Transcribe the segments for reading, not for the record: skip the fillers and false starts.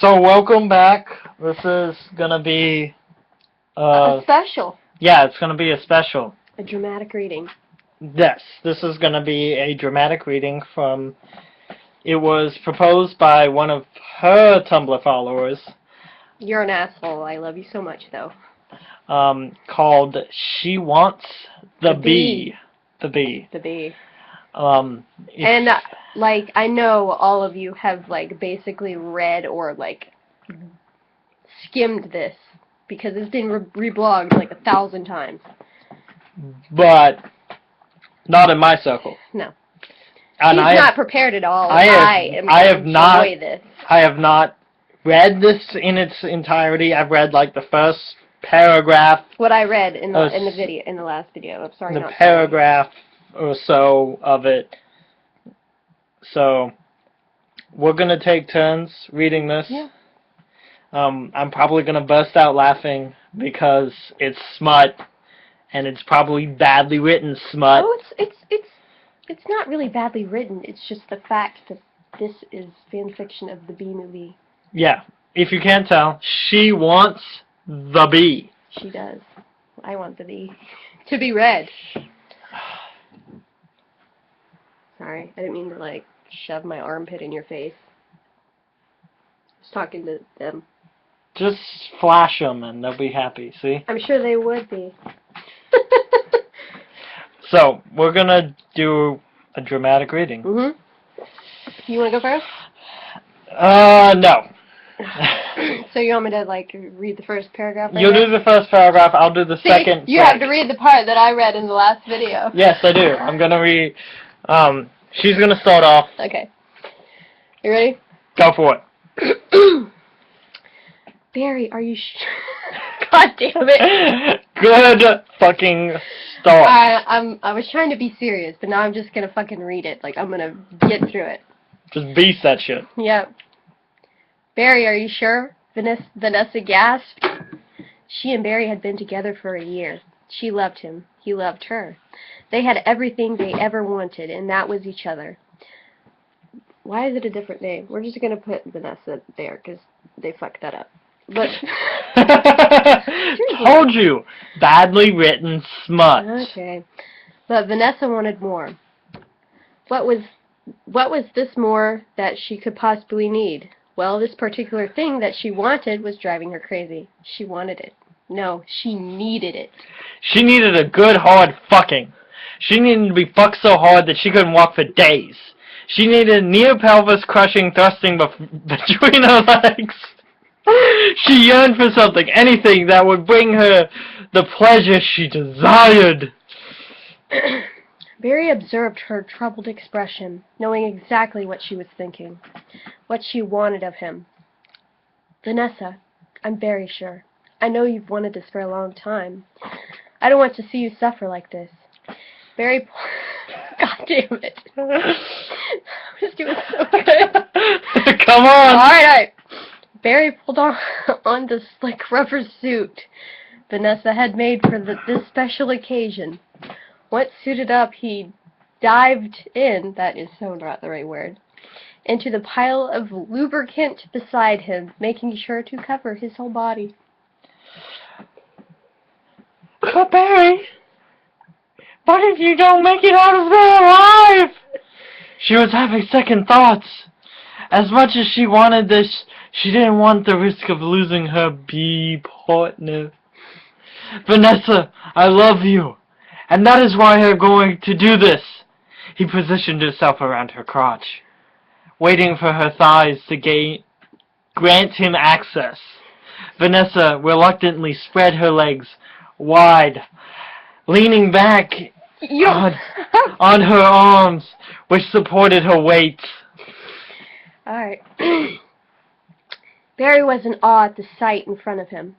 So welcome back. This is gonna be A special. yeah, it's gonna be a special. A dramatic reading. Yes, this is gonna be a dramatic reading from. It was proposed by one of her Tumblr followers. You're an asshole. I love you so much, though. Called "She Wants the Bee." The bee. The bee. And like, I know all of you have, like, basically read or, like, skimmed this because it's been reblogged, like, 1,000 times. But not in my circle. No. And He's not prepared at all. I have not enjoy this. I have not read this in its entirety. I've read like the first paragraph. What I read in the last video. I'm sorry. The paragraph or so of it. So we're gonna take turns reading this. Yeah. I'm probably gonna burst out laughing because it's smut, and it's probably badly written smut. Oh, it's not really badly written. It's just the fact that this is fan fiction of the Bee Movie. Yeah. If you can't tell, she wants the bee. She does. I want the bee to be read. Sorry, I didn't mean to, like, shove my armpit in your face. I was talking to them. Just flash them and they'll be happy, see? I'm sure they would be. So, we're gonna do a dramatic reading. Mm-hmm. You wanna go first? No. So you want me to, like, read the first paragraph? You'll do the first paragraph, I'll do the second. You have to read the part that I read in the last video. Yes, I do. I'm gonna read, she's gonna start off. Okay. You ready? Go for it. Barry, are you God damn it. Good fucking start. I was trying to be serious, but now I'm just gonna fucking read it. Like, I'm gonna get through it. Just beast that shit. Yep. Barry, are you sure? Vanessa gasped. She and Barry had been together for a year. She loved him. He loved her. They had everything they ever wanted, and that was each other. Why is it a different name? We're just gonna put Vanessa there, because they fucked that up. But told you, badly written smut. Okay, but Vanessa wanted more. What was this more that she could possibly need? Well, this particular thing that she wanted was driving her crazy. She wanted it. No, she needed it. She needed a good hard fucking. She needed to be fucked so hard that she couldn't walk for days. She needed near-pelvis crushing thrusting between her legs. She yearned for something, anything that would bring her the pleasure she desired. Barry observed her troubled expression, knowing exactly what she was thinking, what she wanted of him. Vanessa, I'm very sure. I know you've wanted this for a long time. I don't want to see you suffer like this. Barry... God damn it. I was doing so good. Come on. All right. Barry pulled on the slick rubber suit Vanessa had made for this special occasion. Once suited up, he dived in, that is so not the right word, into the pile of lubricant beside him, making sure to cover his whole body. But Barry, what if you don't make it out of there alive? She was having second thoughts. As much as she wanted this, she didn't want the risk of losing her bee partner. Vanessa, I love you, and that is why I'm going to do this. He positioned himself around her crotch, waiting for her thighs to grant him access. Vanessa reluctantly spread her legs wide, leaning back on her arms, which supported her weight. Alright. Barry was in awe at the sight in front of him,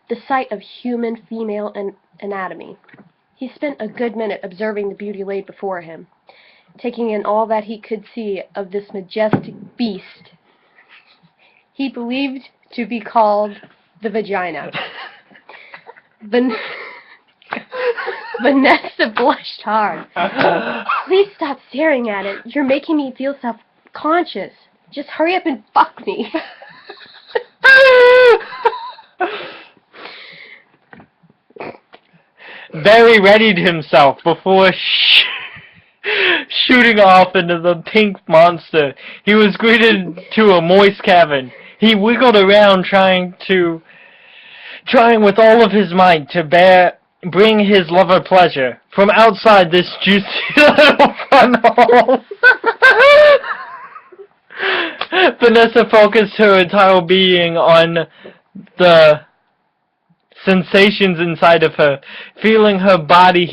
the sight of human female anatomy. He spent a good minute observing the beauty laid before him, taking in all that he could see of this majestic beast he believed to be called the vagina. Vanessa blushed hard. Please stop staring at it. You're making me feel self-conscious. Just hurry up and fuck me. Barry readied himself before shooting off into the pink monster. He was greeted to a moist cavern. He wiggled around trying with all of his might to bring his lover pleasure. From outside this juicy little funnel, Vanessa focused her entire being on the sensations inside of her, filling her body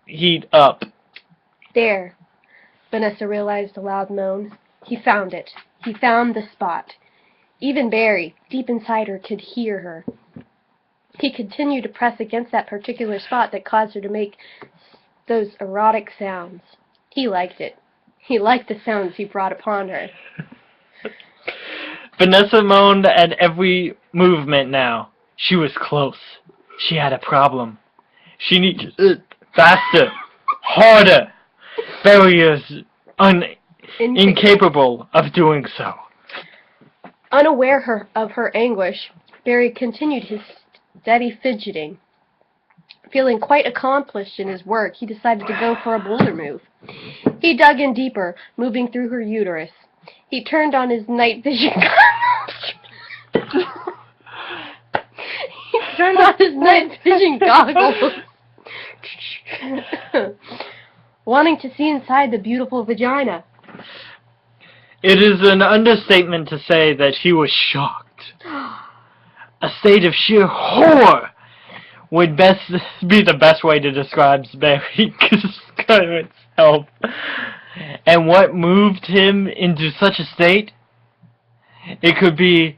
heat up. There, Vanessa realized a loud moan. He found it. He found the spot. Even Barry, deep inside her, could hear her. He continued to press against that particular spot that caused her to make those erotic sounds. He liked it. He liked the sounds he brought upon her. Vanessa moaned at every movement now. She was close. She had a problem. She needed it faster, harder. Barry is incapable of doing so. Unaware of her anguish, Barry continued his steady fidgeting. Feeling quite accomplished in his work, he decided to go for a bolder move. He dug in deeper, moving through her uterus. He turned on his night vision goggles. He turned on his night vision goggles, wanting to see inside the beautiful vagina. It is an understatement to say that he was shocked. A state of sheer horror would be the best way to describe Barry's health. And what moved him into such a state? It could be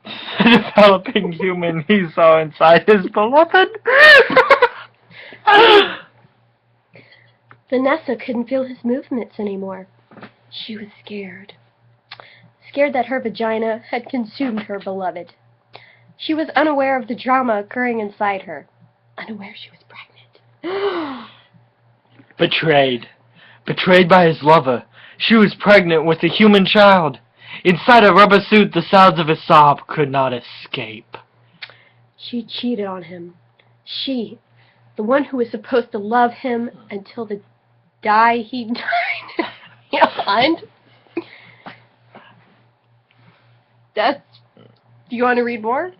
the developing human he saw inside his beloved. Vanessa couldn't feel his movements anymore. She was scared. Scared that her vagina had consumed her beloved. She was unaware of the drama occurring inside her. Unaware she was pregnant. Betrayed. Betrayed by his lover. She was pregnant with a human child. Inside a rubber suit, the sounds of his sob could not escape. She cheated on him. She, the one who was supposed to love him until the day he died. Behind. Do you want to read more?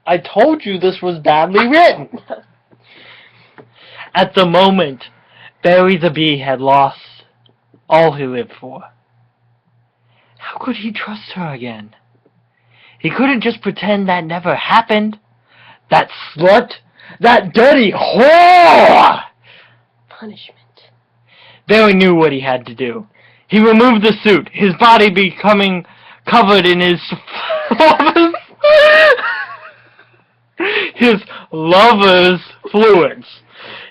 I told you this was badly written. At the moment, Barry the Bee had lost all he lived for. How could he trust her again? He couldn't just pretend that never happened. That slut! That dirty whore! Punishment. Barry knew what he had to do. He removed the suit, his body becoming covered in his lover's fluids.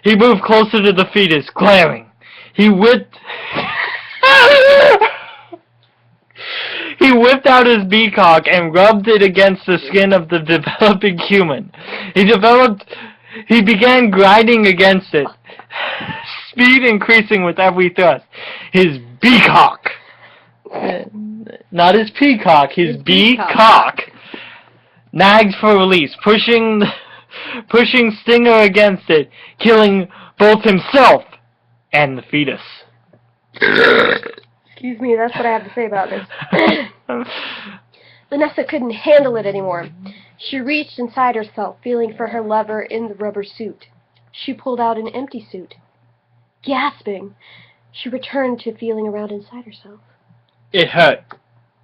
He moved closer to the fetus, glaring. He whipped out his peacock and rubbed it against the skin of the developing human. He began grinding against it, speed increasing with every thrust. His beacock. Not his peacock, his beacock. Nagged for release, pushing Stinger against it, killing both himself and the fetus. Excuse me, that's what I have to say about this. Vanessa couldn't handle it anymore. She reached inside herself, feeling for her lover in the rubber suit. She pulled out an empty suit. Gasping, she returned to feeling around inside herself. It hurt,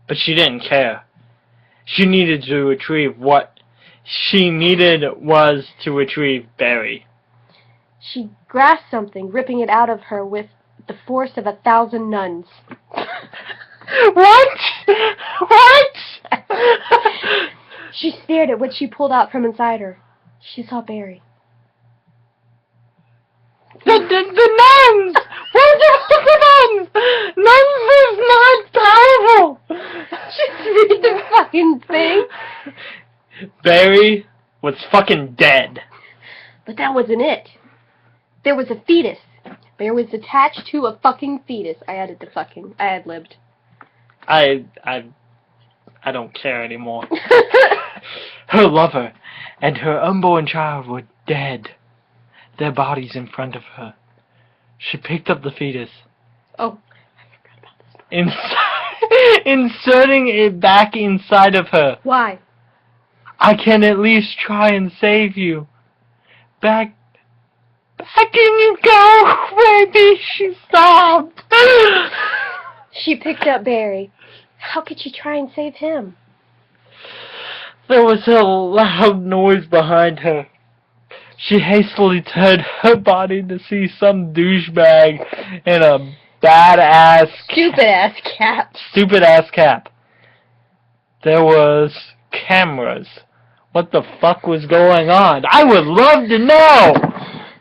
but she didn't care. She needed to retrieve what she needed was to retrieve Barry. She grasped something, ripping it out of her with the force of 1,000 nuns. What? What? She stared at what she pulled out from inside her. She saw Barry. The nuns! Where's the nuns? Nuns is not powerful! Just read the fucking thing. Barry was fucking dead. But that wasn't it. There was a fetus. Barry was attached to a fucking fetus. I added the fucking. I ad-libbed. I don't care anymore. Her lover and her unborn child were dead. Their bodies in front of her. She picked up the fetus. Oh, I forgot about this. Inserting it back inside of her. Why? I can at least try and save you. Back in you go, baby, she sobbed. She picked up Barry. How could she try and save him? There was a loud noise behind her. She hastily turned her body to see some douchebag in a stupid ass cap. There was cameras. What the fuck was going on? I would love to know!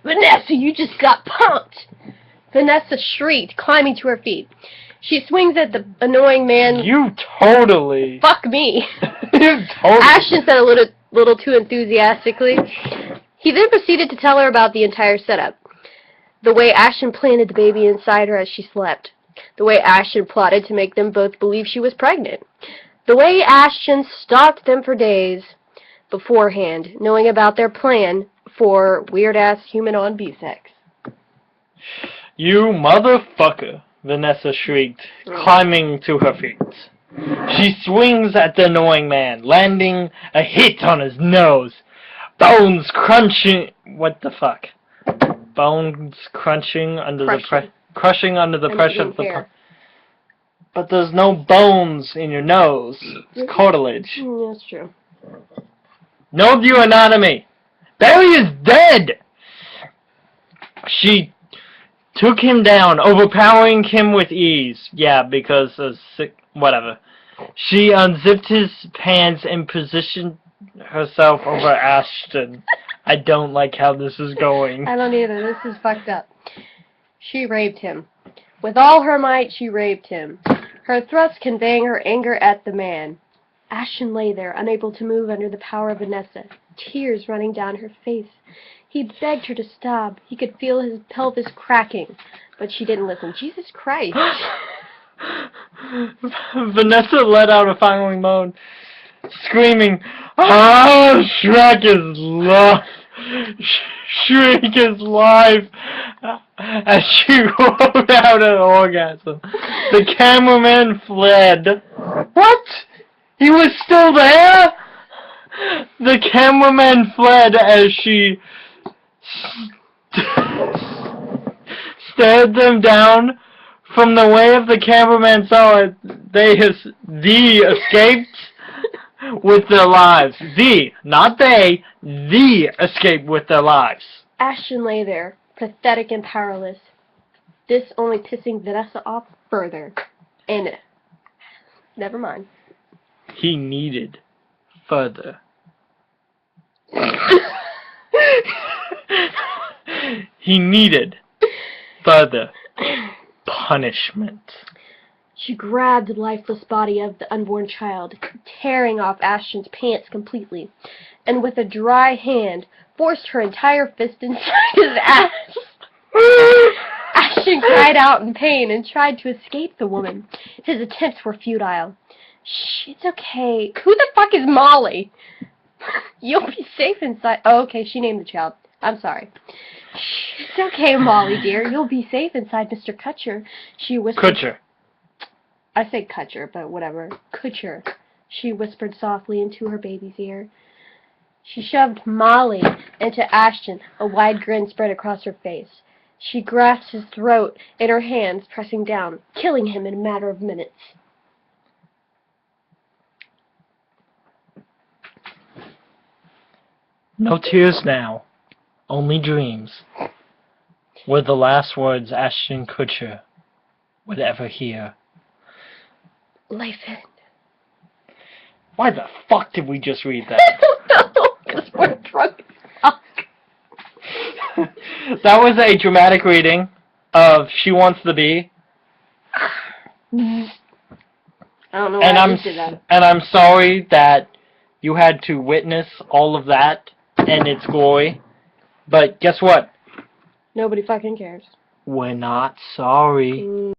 Vanessa, you just got punked! Vanessa shrieked, climbing to her feet. She swings at the annoying man. You totally... Fuck me! You totally... Ashton said a little too enthusiastically. He then proceeded to tell her about the entire setup. The way Ashton planted the baby inside her as she slept. The way Ashton plotted to make them both believe she was pregnant. The way Ashton stalked them for days beforehand, knowing about their plan for weird-ass human-on-bee sex. You motherfucker, Vanessa shrieked, climbing to her feet. She swings at the annoying man, landing a hit on his nose. Bones crunching... What the fuck? Bones crunching under crushing under the pressure of the... But there's no bones in your nose. It's cartilage. That's true. Know your anatomy. Barry is dead! She took him down, overpowering him with ease. Yeah, because of whatever. She unzipped his pants and positioned herself over Ashton. I don't like how this is going. I don't either. This is fucked up. She raped him. With all her might, she raped him. Her thrust conveying her anger at the man. Ashton lay there, unable to move under the power of Vanessa, tears running down her face. He begged her to stop. He could feel his pelvis cracking, but she didn't listen. Jesus Christ. Vanessa let out a final moan, screaming, "Oh, Shrek is love! Shriek is life!" As she rolled out an orgasm. The cameraman fled. What? He was still there? The cameraman fled as she stared them down. From the way of the cameraman saw it, they escaped with their lives. Not they, escaped with their lives. Ashton lay there, pathetic and powerless. This only pissing Vanessa off further. And never mind. He needed further. He needed further punishment. She grabbed the lifeless body of the unborn child, tearing off Ashton's pants completely, and with a dry hand, forced her entire fist inside his ass. Ashton cried out in pain and tried to escape the woman. His attempts were futile. Shh, it's okay. Who the fuck is Molly? You'll be safe inside. Oh, okay, she named the child. I'm sorry. Shh, it's okay, Molly, dear. You'll be safe inside Mr. Kutcher. She whispered. Kutcher. I say Kutcher, but whatever. Kutcher. She whispered softly into her baby's ear. She shoved Molly into Ashton. A wide grin spread across her face. She grasped his throat in her hands, pressing down, killing him in a matter of minutes. No tears now, only dreams, were the last words Ashton Kutcher would ever hear. Life end. Why the fuck did we just read that? I don't know, because we're drunk as fuck. That was a dramatic reading of She Wants the Bee. I don't know why I did that. And I'm sorry that you had to witness all of that and its glory. But guess what? Nobody fucking cares. We're not sorry.